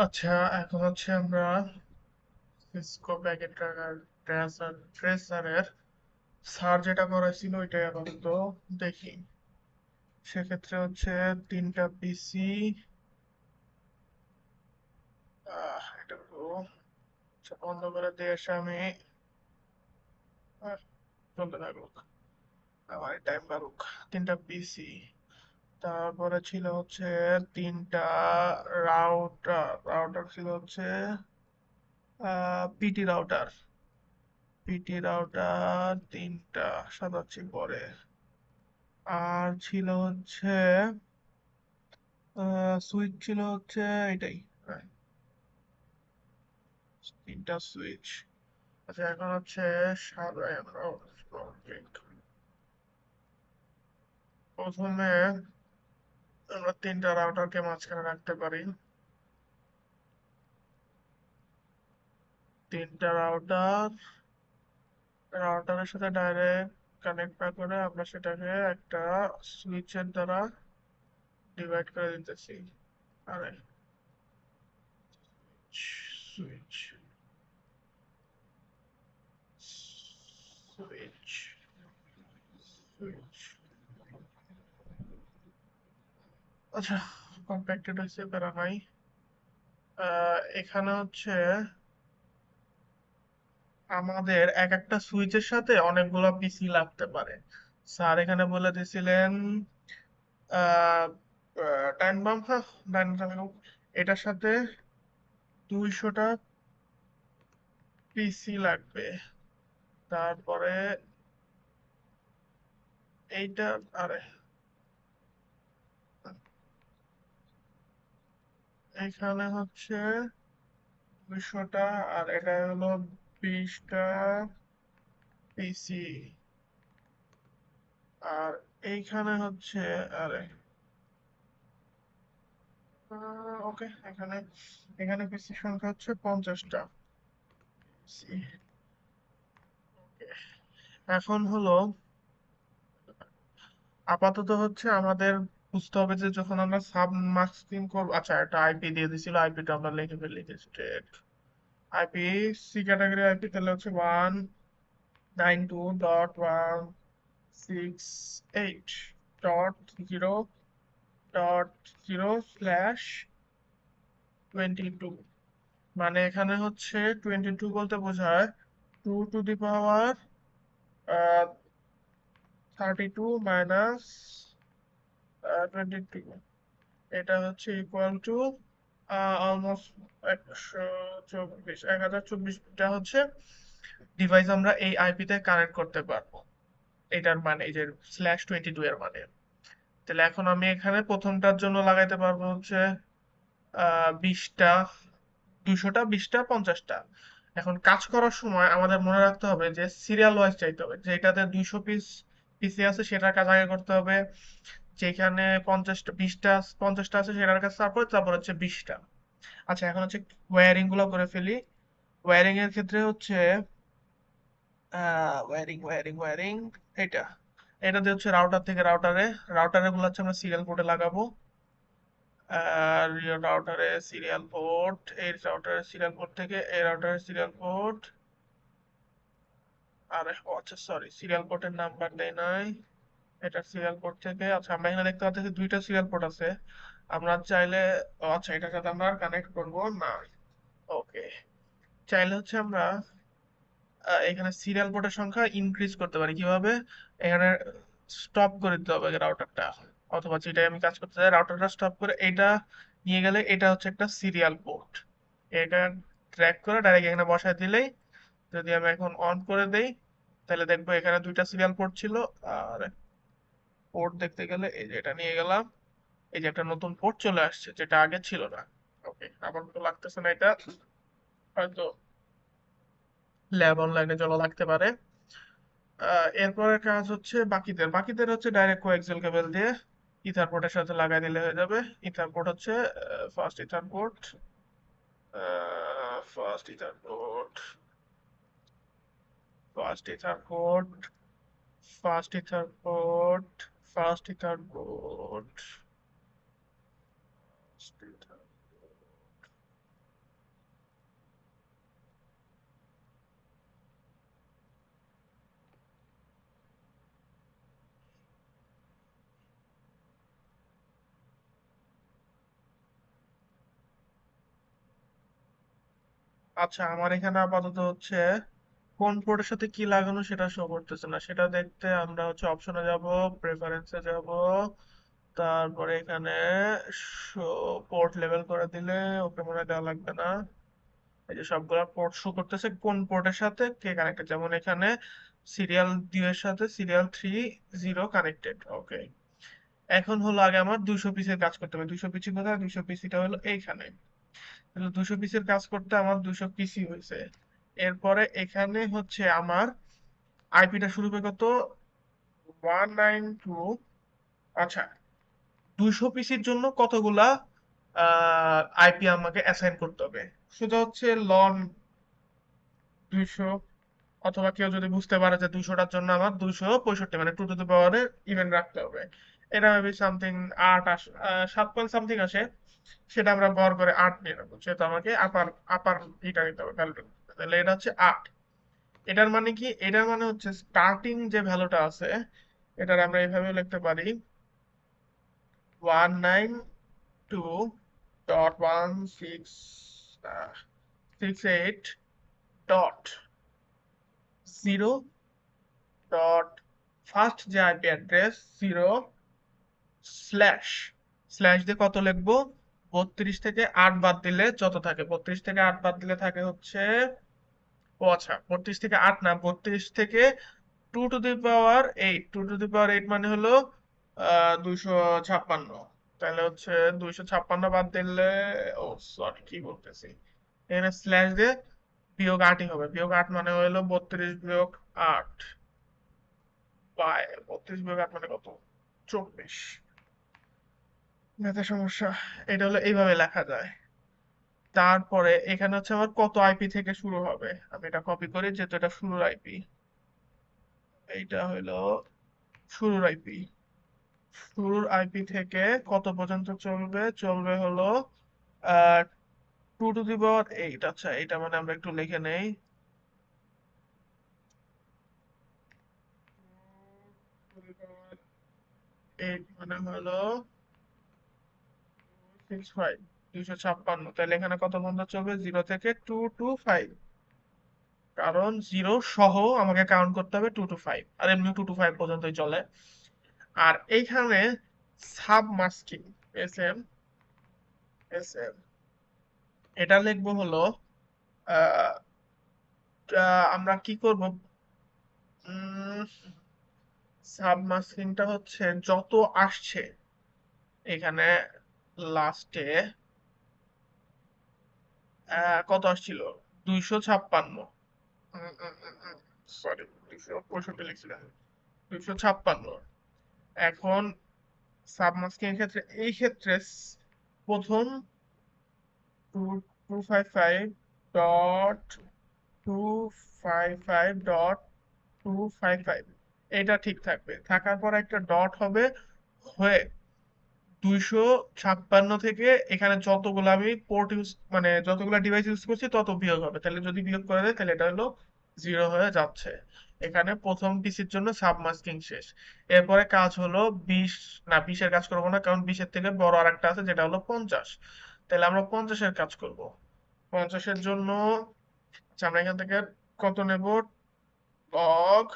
আচ্ছা, এখন হচ্ছে আমরা সিসকো প্যাকেট ট্রাকার ট্রেসারের স্যার যেটা করাইছিল ওইটাই আপাতত দেখি। সেক্ষেত্রে হচ্ছে তিনটা পিসি। এটা তো আচ্ছা, বন্ধ করে দিয়ে এসে আমি আহ, চলতে থাকুক, আমার টাইম বাড়ুক। তিনটা পিসি, তারপরে ছিল হচ্ছে তিনটা রাউটার। রাউটার ছিল হচ্ছে পিটি রাউটার। পিটি রাউটার তিনটা সাজাচ্ছি পরে। আর ছিল হচ্ছে সুইচ ছিল হচ্ছে এটাই, হ্যাঁ, তিনটা সুইচ। আচ্ছা, এখন হচ্ছে সাজাই আমরা। প্রথমে আমরা তিনটা রাউটারকে মাঝখানে রাখতে পারি। তিনটা রাউটার রাউটারের সাথে ডাইরেক্ট কানেক্ট না করে আমরা সেটাকে একটা সুইচের দ্বারা ডিভাইড করে দিতেছি। আরে, সুইচ সুইচ সুইচ। আচ্ছা, কম্প্যাক্টেড হয়েছে, প্যারা নাই। এখানে হচ্ছে আমাদের এক একটা সুইচের সাথে অনেকগুলো পিসি লাগতে পারে। স্যার এখানে বলে দিয়েছিলেন আহ টাইম বাম, হ্যাঁ, এটার সাথে 200টা পিসি লাগবে। তারপরে এইটা, আরে, এখানে হচ্ছে 200টা, আর এটা হলো 20টা পিসি। আর এইখানে হচ্ছে, আরে, ওকে, এখানে এখানে পিসি সংখ্যা হচ্ছে 50টা। এখন হলো আপাতত হচ্ছে আমাদের বুঝতে হবে যে যখন আমরা সাব মাস্কিং করবো। আচ্ছা, একটা আইপি দিয়ে দিছিল, আইপিটা আমরা লিখে ফেলি। State IP, C category IP, তাহলে হচ্ছে 192.168.0.0/22। মানে এখানে হচ্ছে 22 বলতে বোঝায় 2 টু দি পাওয়ার 32 মাইনাস 22। এটা হচ্ছে ইকুয়াল টু অলমোস্ট 124, 1024টা হচ্ছে ডিভাইস আমরা এই আইপি তে কানেক্ট করতে পারবো। এটার মানে এই যে /22 এর মানে। তাহলে এখন আমি এখানে প্রথমটার জন্য লাগাইতে পারবো হচ্ছে 20টা, 200টা, 20টা, 50টা। এখন কাজ করার সময় আমাদের মনে রাখতে হবে যে সিরিয়াল ওয়াইজ চাইতে হবে। যেটাতে 200 পিস পিসি আছে সেটার কাজ আগে করতে হবে। যেখানে 50টা, 20টা, 50টা আছে সেটার কাজ তারপর তারপর হচ্ছে 20টা। আচ্ছা, এখন হচ্ছে ওয়্যারিং গুলো করে ফেলি। ওয়্যারিং এর ক্ষেত্রে হচ্ছে ওয়্যারিং এটা এটা দিয়ে হচ্ছে রাউটার থেকে রাউটারে গুলো হচ্ছে আমরা সিরিয়াল পোর্টে লাগাবো। আর রাউটারে সিরিয়াল পোর্ট, এই রাউটারের সিরিয়াল পোর্ট থেকে এই রাউটারের সিরিয়াল পোর্ট। আরে, ও আচ্ছা, সরি, সিরিয়াল পোর্টের নাম্বার দেয় নাই। এটা সিরিয়াল পোর্ট থেকে, আচ্ছা, আমরা এখানে দেখতে পাচ্ছি দুইটা সিরিয়াল পোর্ট আছে। আমরা চাইলে, ও আচ্ছা, এটার সাথে আমরা কানেক্ট করবো না। ওকে, চাইলে হচ্ছে আমরা এখানে সিরিয়াল পোর্টের সংখ্যা ইনক্রিজ করতে পারি কিভাবে। এখানে স্টপ করে দিতে হবে রাউটারটা, অথবা যেটাই আমি কাজ করতে চাই রাউটারটা স্টপ করে এটা নিয়ে গেলে এটা হচ্ছে একটা সিরিয়াল পোর্ট। এটা ট্র্যাক করে ডাইরেক্ট এখানে বসায় দিলেই, যদি আমি এখন অন করে দেই তাহলে দেখবো এখানে দুইটা সিরিয়াল পোর্ট ছিল। আর পোর্ট দেখতে গেলে এই যে এটা নিয়ে গেলাম, এই যে একটা নতুন পোর্ট চলে আসছে যেটা আগে ছিল না। ওকে, আমার তো লাগতেছে না এটা, হয়তো ল্যাব অনলাইনে চলা লাগতে পারে। এরপরের কাজ হচ্ছে বাকিদের বাকিদের হচ্ছে ডাইরেক্ট কোএক্সিয়াল কেবল দিয়ে ইথার পোর্টের সাথে লাগাই দিলে হয়ে যাবে। ইথার পোর্ট হচ্ছে first ether port, first ether port, first ether port, first ether port, first ether port, আচ্ছা, আমার এখানে আপাতত হচ্ছে কোন পোর্টের সাথে কি লাগানো সেটা শো করতেছে না। সেটা দেখতে আমরা হচ্ছে অপশনে যাব, প্রেফারেন্সে যাব, তারপরে এখানে শো পোর্ট লেভেল করে দিলে ওকে মনে হয় দেওয়া লাগবে না। এই যে সবগুলা পোর্ট শো করতেছে কোন পোর্টের সাথে কে কানেক্টেড, যেমন এখানে সিরিয়াল 2 এর সাথে সিরিয়াল 3 0 কানেক্টেড। ওকে, এখন হলো আগে আমার 200 পিসের কাজ করতে হবে। 200 পিসি কোথায়? 200 পিসিটা হলো এইখানে। তাহলে 200 পিসের কাজ করতে আমার 200 পিসি হয়েছে। এরপরে এখানে হচ্ছে আমার আইপিটা শুরু হবে কত? 192। আচ্ছা, 200 পিসির জন্য কতগুলা আইপি আমাকে অ্যাসাইন করতে হবে? সেটা হচ্ছে লন 200, অথবা কেউ যদি বুঝতে পারে যে 200টার জন্য আমার 265 মানে 2 টু দি পাওয়ারে ইভেন রাখতে হবে। এটা মেবি সামথিং 7 পয়েন্ট সামথিং আসে। সেটা আমরা বর করে 8 নিয়ে নেবো, যেহেতু আমাকে আপার আপার এটা নিতে হবে ভ্যালুটা। তাহলে এটা হচ্ছে 8। এটার মানে কি? এটার মানে হচ্ছে স্টার্টিং যে ভ্যালুটা আছে এটার আমরা এইভাবে লিখতে পারি 192.168.0 ফার্স্ট যে আইপি অ্যাড্রেস 0 স্ল্যাশ স্ল্যাশ দিয়ে কত লিখবো? 32 থেকে 8 বাদ দিলে যত থাকে, 32 থেকে 8 বাদ দিলে থাকে হচ্ছে, ও আচ্ছা, 32 থেকে 8 না, 32 থেকে 2 to the power 8। 2 to the পাওয়ার 8 মানে হলো 256। তাহলে হচ্ছে 256 বাদ দিলে, ও সরি কি বলতেছি, এখানে স্ল্যাশ দিয়ে বিয়োগ 8ই হবে। বিয়োগ 8 মানে হলো 32 বিয়োগ 8 বাই 32 বিয়োগ 8 মানে কত? 24। ম্যাথে সমস্যা। এটা হলো এইভাবে লেখা যায়। তারপরে এখানে হচ্ছে আমার কত আইপি থেকে শুরু হবে, আমি এটা কপি করি যেহেতু এটা শুরুর আইপি। এইটা হলো শুরুর আইপি। শুরুর আইপি থেকে কত পর্যন্ত চলবে? চলবে হলো আহ 2 টু দি পাওয়ার 8। আচ্ছা, এটা মানে আমরা একটু লিখে নেই। 2 টু দি পাওয়ার 8 মানে হলো 65, 256। তাহলে এখানে কত পর্যন্ত চলবে? 0 থেকে 2 টু 5, কারণ 0 সহ আমাকে কাউন্ট করতে হবে 2 টু 5, আর এমনি 2 টু 5 পর্যন্তই চলে। আর এইখানে sub masking, S M S M, এটা লিখবো হলো আহ, আমরা কি করব? সাব মাস্কিংটা হচ্ছে যত আসছে এখানে লাস্টে কত আসছিল? 256। সরি, 265 লিখছিলাম, 256। এখন সাবমাস্কিং এর ক্ষেত্রে, এই ক্ষেত্রে প্রথম 255.255.255 এটা ঠিক থাকবে। থাকার পর একটা ডট হবে, হয়ে 256 থেকে এখানে যতগুলো আমি পোর্ট ইউজ মানে যতগুলো ডিভাইস ইউজ করছি তত বিয়োগ হবে। তাহলে যদি বিয়োগ করে দেয় তাহলে এটা হলো 0 হয়ে যাচ্ছে। এখানে প্রথম পিসির জন্য সাবমাস্কিং শেষ। এরপরে কাজ হলো 20, না 20-এর কাজ করবো না, কারণ 20-এর থেকে বড় আরেকটা আছে যেটা হলো 50। তাহলে আমরা 50-এর কাজ করব। 50-এর জন্য আচ্ছা, আমরা এখান থেকে কত নেব? লগ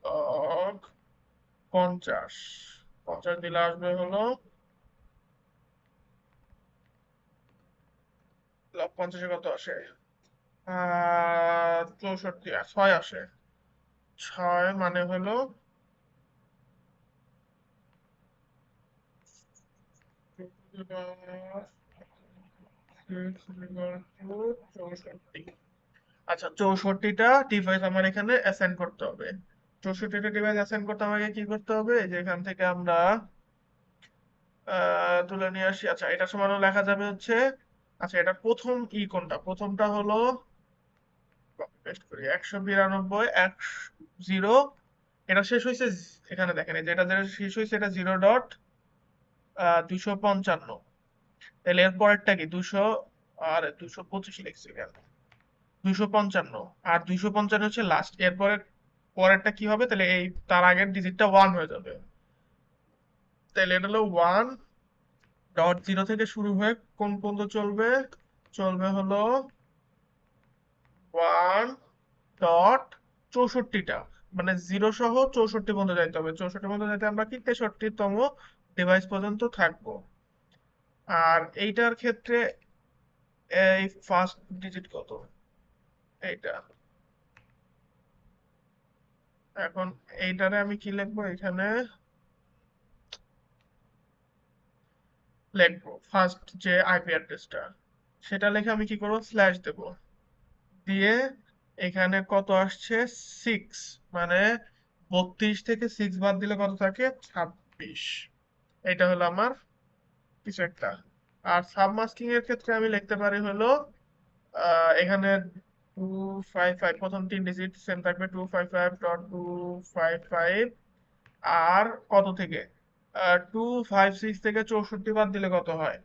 লগ 50, 50 দিলে আসবে হলো, লগ 50-এ কত আসে? 64, 6 আসে। 6 মানে হলো 64। আচ্ছা, 64টা ডিভাইস আমার এখানে অ্যাসাইন করতে হবে। 64টা ডিভাইস অ্যাসাইন করতে আমাকে কি করতে হবে? এই যে এখান থেকে আমরা তুলে নিয়ে আসি। আচ্ছা, এটা সমানও লেখা যাবে হচ্ছে, আচ্ছা এটা প্রথম কোনটা? প্রথমটা হলো, কপি পেস্ট করি, 192 0। এটা শেষ হয়েছে এখানে দেখেন, এই যে এটা যেটা শেষ হয়েছে এটা 0.255। তাহলে এর পরেরটা কি? 200, আর 225 লিখছি কেন? 255, আর 255 হচ্ছে লাস্ট। এরপরে পরেরটা কি হবে? তাহলে এই তার আগের ডিজিটটা 1 হয়ে যাবে। তাহলে এটা হলো 1.0 থেকে শুরু হয়ে কোন পর্যন্ত চলবে? চলবে হলো 1.64টা, মানে 0 সহ 64 পর্যন্ত যাইতে হবে। 64 পর্যন্ত যাইতে আমরা কি 63তম ডিভাইস পর্যন্ত থাকবো। আর এইটার ক্ষেত্রে এই ফার্স্ট ডিজিট কত, এইটা। এখন এইটারে আমি কি লিখবো, এখানে লিখবো ফার্স্ট যে আইপি অ্যাড্রেসটা, সেটা লিখে আমি কি করবো, স্ল্যাশ দেবো, দিয়ে এখানে কত আসছে, 6, মানে 32 থেকে 6 বাদ দিলে কত থাকে, 26। এটা হলো আমার কিছু একটা। আর সাবমাস্কিং এর ক্ষেত্রে আমি লিখতে পারি হলো এখানে 255, প্রথম 3 ডিজিট সেম থাকবে, 255.255। আর কত থেকে 256 থেকে 64 বাদ দিলে কত হয়,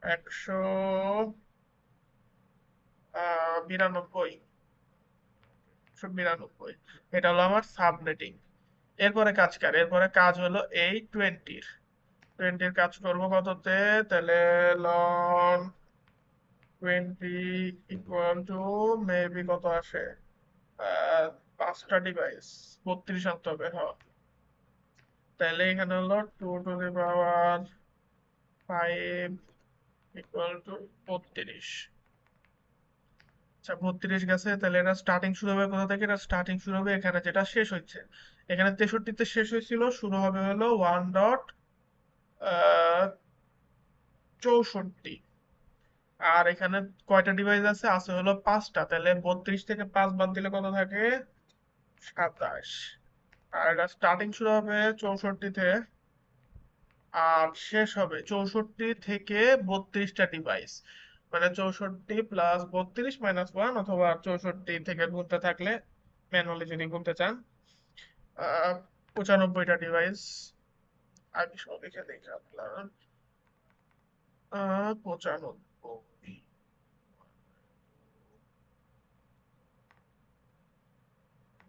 192। 192, এটা হলো আমার সাবনেটিং। এরপরে এরপরে কাজ হলো এই 20-র কাজ করব কততে, তাহলে লন 20 ইকুয়াল টু মেবি কত আসে, 5টা ডিভাইস 32 আনতে হবে, হ্যাঁ। তাহলে এখানে হলো 2 to the power 5 equal to 32। আচ্ছা, 32 গেছে, তাহলে এটা স্টার্টিং শুরু হবে কোথা থেকে, এটা স্টার্টিং শুরু হবে এখানে যেটা শেষ হচ্ছে, এখানে 63-তে শেষ হয়েছিল, শুরু হবে হলো 1.64। আর এখানে কয়টা ডিভাইস আছে, আছে হলো 5টা, তাহলে 32 থেকে 5 বাদ দিলে কত থাকে, 27। আর এটা স্টার্টিং শুরু হবে 64-তে, আর শেষ হবে 64 থেকে 32টা ডিভাইস, মানে 64 প্লাস 32 মাইনাস 1, অথবা 64 থেকে গুনতে থাকলে, ম্যানুয়ালি যদি গুনতে চান, 95টা ডিভাইস। আমি সব লিখে দেখি আপনার, 95,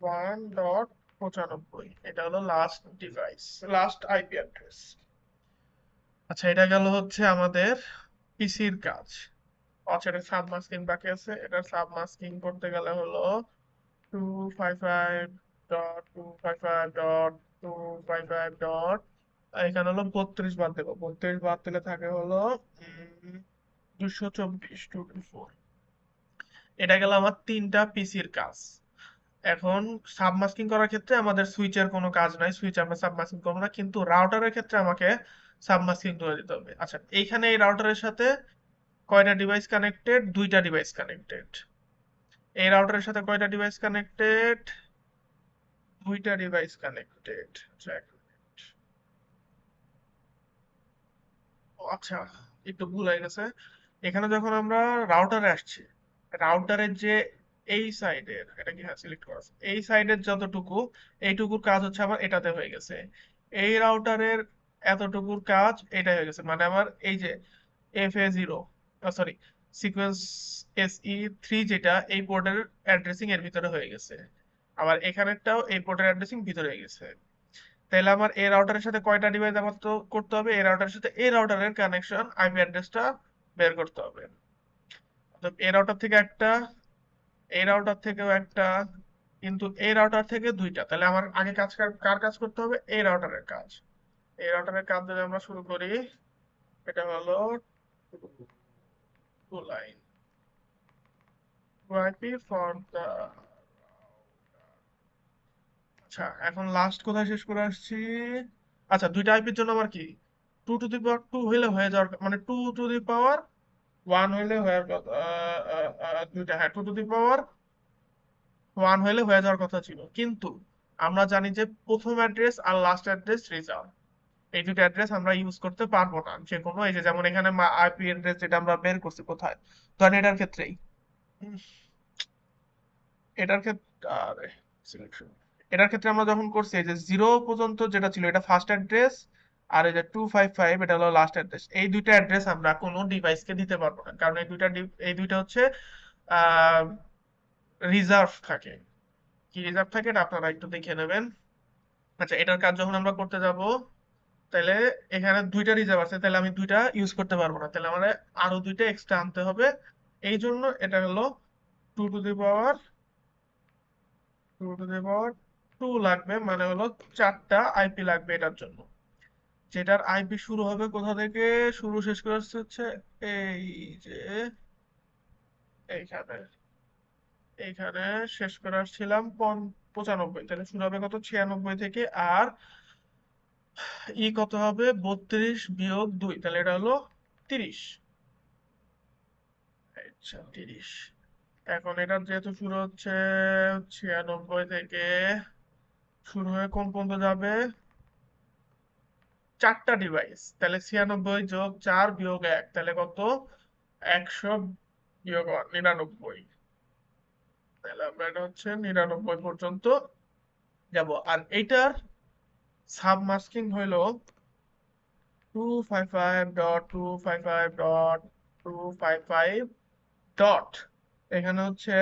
1.95, এটা হলো last device, last IP address. আচ্ছা, এটা গেল হচ্ছে আমাদের পিসির কাজ। আচ্ছা, এটা সাবমাস্কিং বাকি আছে, এটা সাবমাস্কিং করতে গেলে হলো 255.255.255. এখানে হলো 32 বাদ দেবো, 32 বাদ দিলে থাকে হলো 224, 224। এটা গেল আমার 3টা পিসির কাজ। এখন সাবমাস্কিং করার ক্ষেত্রে আমাদের সুইচের কোনো কাজ নাই, সুইচ আমরা সাবমাস্কিং করবো না, কিন্তু রাউটারের ক্ষেত্রে আমাকে সাবমাস্কিং করে দিতে হবে। আচ্ছা, এইখানে এই রাউটারের সাথে কয়টা ডিভাইস কানেক্টেড, 2টা ডিভাইস কানেক্টেড। এই রাউটারের সাথে কয়টা ডিভাইস কানেক্টেড, 2টা ডিভাইস কানেক্টেড। আচ্ছা, আচ্ছা, একটু ভুল হয়ে গেছে। এখানে যখন আমরা রাউটারে আসছি, রাউটারের যে এই সাইডের, এটা কি, হ্যাঁ সিলেক্ট করা আছে, এই সাইডের যতটুকু, এইটুকুর কাজ হচ্ছে আমার এটাতে হয়ে গেছে। এই রাউটারের এতটুকুর কাজ এটা হয়ে গেছে, মানে আমার এই যে FA0, সরি, সিকোয়েন্স SE3, যেটা এই পোর্টের অ্যাড্রেসিং এর ভিতরে হয়ে গেছে। আবার এখানেরটাও এই পোর্টের অ্যাড্রেসিং ভিতরে হয়ে গেছে। তাহলে আমার এই রাউটারের সাথে কয়টা ডিভাইস আমার তো করতে হবে, এই রাউটারের সাথে এই রাউটারের কানেকশন আইপি অ্যাড্রেসটা বের করতে হবে। তো এই রাউটার থেকে একটা, এই রাউটার থেকেও একটা, কিন্তু এই রাউটার থেকে 2টা। তাহলে আমার আগে কাজ কার কাজ করতে হবে, এই রাউটারের কাজ। এই রাউটারের কাজ যদি আমরা শুরু করি, এটা হলো two line IP for the. আচ্ছা, এখন লাস্ট কোথায় শেষ করে আসছি, আচ্ছা 2টা আইপির জন্য আমার কি, 2 টু দি পাওয়ার 2 হইলে হয়ে যাওয়ার, মানে 2 টু দি পাওয়ার 1 হইলে হয়ে, 2টা, হ্যাঁ, 2 টু দি পাওয়ার 1 হইলে হয়ে যাওয়ার কথা ছিল, কিন্তু আমরা জানি যে প্রথম অ্যাড্রেস আর লাস্ট অ্যাড্রেস রিজার্ভ, এই 2টা অ্যাড্রেস আমরা ইউজ করতে পারবো না যে কোনো, এই যে যেমন এখানে আইপি অ্যাড্রেস যেটা আমরা বের করছি কোথায়, ধরেন এটার ক্ষেত্রেই, উম, এটার ক্ষেত্রে, আরে সিলেকশন, এটার ক্ষেত্রে আমরা যখন করছি, এই যে 0 পর্যন্ত যেটা ছিল এটা ফার্স্ট অ্যাড্রেস, আর এই যে 255 এটা হলো লাস্ট অ্যাড্রেস। এই 2টা অ্যাড্রেস আমরা কোনো ডিভাইসকে দিতে পারবো না, কারণ এই দুইটা হচ্ছে আহ রিজার্ভ থাকে। কি রিজার্ভ থাকে এটা আপনারা একটু দেখে নেবেন। আচ্ছা, এটার কাজ যখন আমরা করতে যাব, তাহলে এখানে 2টা রিজার্ভ আছে, তাহলে আমি 2টা ইউজ করতে পারবো না, তাহলে আমার আরো 2টা এক্সট্রা আনতে হবে। এই জন্য এটা হলো 2 টু দি পাওয়ার 2 লাগবে, মানে হলো 4টা আইপি লাগবে এটার জন্য। যেটার আইপি শুরু হবে কোথা থেকে, শুরু শেষ করে হচ্ছে এই যে এইখানে এইখানে শেষ করে আসছিলাম 95, তাহলে শুরু হবে কত 96 থেকে। আর কত হবে 32 বিয়োগ 2, তাহলে এটা হলো 30। আচ্ছা 30। এখন এটা যেহেতু শুরু হচ্ছে 96 থেকে, শুরু হয়ে কোন পর্যন্ত যাবে, 4টা ডিভাইস, তাহলে 96 যোগ 4 বিয়োগ 1, তাহলে কত 100 বিয়োগ 99। তাহলে আমরা এটা হচ্ছে 99 পর্যন্ত যাব। আর এইটার সাব মাস্কিং হইলো 255.255.255 ডট, এখানে হচ্ছে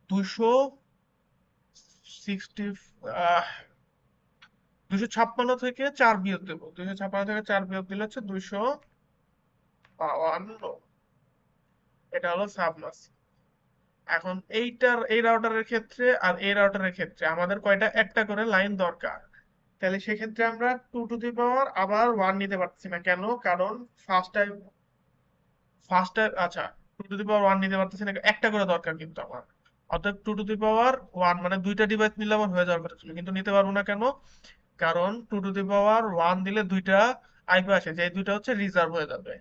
260 256 থেকে 4 বিয়োগ দেবো, 256 থেকে 4 বিয়োগ দিলে হচ্ছে 252। এটা হলো সাবমাস্ক। এখন এই রাউটারের ক্ষেত্রে আর এই রাউটারের ক্ষেত্রে আমাদের কয়টা, একটা করে লাইন দরকার। তাহলে সেক্ষেত্রে আমরা 2 টু দি পাওয়ার আবার 1 নিতে পারছি না, কেন, কারণ ফার্স্ট টাইম আচ্ছা 2 টু দি পাওয়ার 1 নিতে পারতেছি না, একটা করে দরকার কিন্তু আমার। অতএব 2 টু দি পাওয়ার 1 মানে দুইটা ডিভাইস নিলে আমার হয়ে যাওয়ার কথা ছিল, কিন্তু নিতে পারবো না কেন, কারণ 2 টু দি পাওয়ার 1 দিলে দুইটা আইপি আসে, যে দুইটা হচ্ছে রিজার্ভ হয়ে যাবে।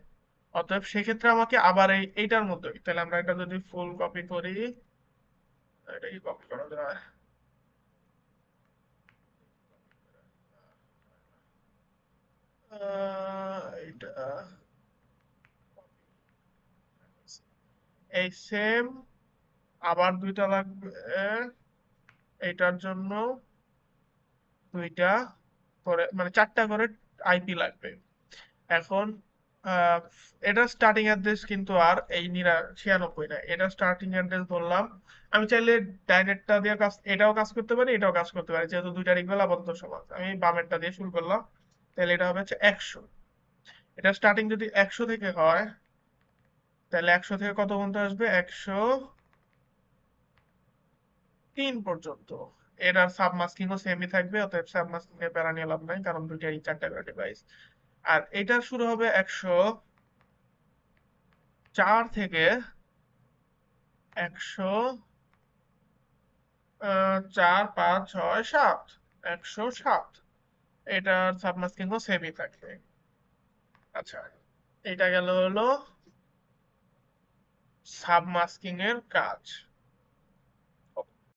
অতএব সেক্ষেত্রে আমাকে আবার এইটার মতোই, তাহলে আমরা এটা যদি ফুল কপি করি, এটা কি কপি করা যায়, এটা এই সেম আবার দুইটা লাগবে, এইটার জন্য দুইটা করে, মানে 4টা করে আইপি লাগবে। এখন আহ, এটা স্টার্টিং অ্যাড্রেস কিন্তু আর এই 96 না, এটা স্টার্টিং অ্যাড্রেস বললাম। আমি চাইলে ডাইনেটটা দিয়ে এটাও কাজ করতে পারি, এটাও কাজ করতে পারি, যেহেতু দুইটা ইকুয়াল আপাতত সমান। আমি বামেরটা দিয়ে শুরু করলাম, তাহলে এটা হবে হচ্ছে 100। এটা স্টার্টিং যদি 100 থেকে হয়, তাহলে 100 থেকে কত পর্যন্ত আসবে, 103 পর্যন্ত। এটার সাবমাস্কিংও সেমই থাকবে, অতএব সাবমাস্কিং এর প্যারা নিয়ে লাভ নাই, কারণ দুইটাই 4টা করে ডিভাইস। আর এটার শুরু হবে 104 থেকে 104, 5, 6, 7, 107। এটার সাবমাস্কিংও সেমই থাকবে। আচ্ছা, এটা গেল হলো সাবমাস্কিং এর কাজ।